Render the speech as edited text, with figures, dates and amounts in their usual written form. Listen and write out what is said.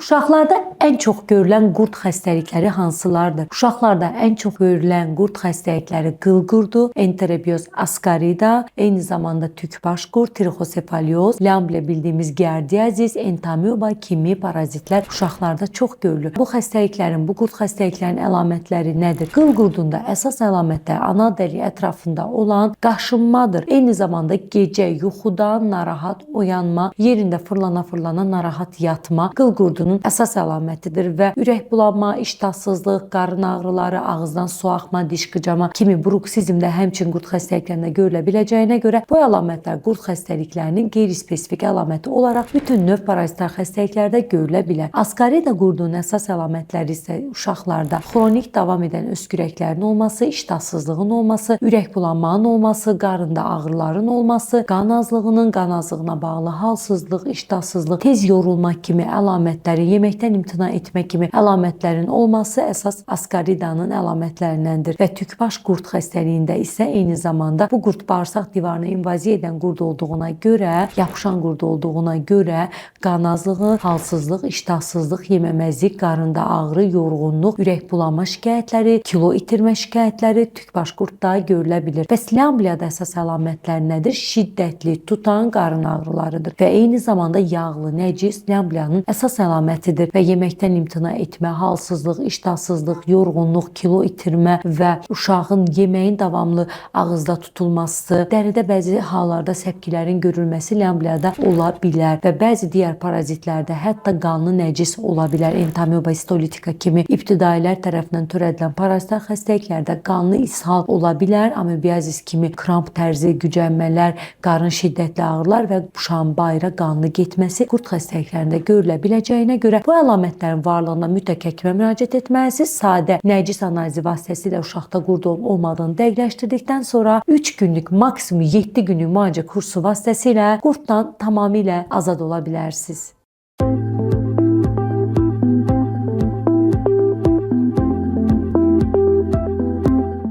Uşaqlarda ən çox görülən qurd xəstəlikləri hansılardır? Uşaqlarda ən çox görülən qurd xəstəlikləri qıl qurdu, enterobiyoz askarida, eyni zamanda tükbaş qurd, trixosefalioz, lambliya bildiyimiz giardiyazis, entamoeba kimi parazitlər uşaqlarda çox görülür. Bu xəstəliklərin, bu qurd xəstəliklərinin əlamətləri nədir? Qıl qurdunda əsas əlamətlər ana dəri ətrafında olan qaşınmadır. Eyni zamanda gecə yuxudan narahat oyanma, yerində fırlana-fırlana narahat yatma qıl qurdunun əsas əlamətidir və ürək bulanma, iştahsızlıq, qarın ağrıları, ağızdan su axma, diş qıcama kimi bruksizmdə həmçinin qurd xəstəliklərində görülə biləcəyinə görə bu əlamətlər qurd xəstəliklərinin qeyri-spesifik əlaməti olaraq bütün növ parazitar xəstəliklərdə görülə bilər. Askarida qurdunun əsas əlamətləri isə uşaqlarda xronik davam edən öskürəklərin olması, iştahsızlığın olması, ürək bulanmanın olması, qarında ağrıların olması, qan azlığına bağlı halsızlıq, iştahsızlıq, tez yorulmaq kimi əlamətlərin, yeməkdən imtina etmək kimi əlamətlərin olması əsas askaridanın əlamətlərindəndir və tükbaş qurd xəstəliyində isə eyni zamanda bu qurd bağırsaq divarına invaziya edən qurd olduğuna görə, yapışan qurd olduğuna görə qan azlığı, halsızlıq, iştahsızlıq, yeməməzlik, qarında ağrı, yorğunluq, ürək bulanma şikayətləri, kilo itirmə şikayətləri tükbaş qurdda görülə bilir. Bəs lambliyada əsas əlamətlər nədir? Şiddətli tutan qarın ağrılarıdır və eyni zamanda yağlı, nəcis lambliyanın əsas əlamətidir və yeməkdən imtina etmə, halsızlıq, iştahsızlıq, yorğunluq, kilo itirmə və uşağın yeməyin davamlı ağızda tutulması, dəridə bəzi hallarda səpkilərin görülməsi lambliyada ola bilər və bəzi digər parazitlərdə hətta qanlı nəcis ola bilər. Entamoeba histolitika kimi ibtidailər tərəfindən törədilən parazitar xəstəliklərdə qanlı ishal ola bilər. Amoebiazis kimi kramp tərzi, gücənmələr, qarın şiddətli ağrılar və uşağın bayıra qanlı getməsi qurd xəstəliklərində görülə biləcəyinə görə bu əlamətlərin varlığına mütləq həkimə müraciət etməlisiniz. Sadə nəcis analizi vasitəsilə uşaqda qurd olmadığını dəqiqləşdirdikdən sonra 3 günlük, maksimum 7 günlük müalicə kursu vasitəsilə qurddan tamamilə azad ola bilərsiniz.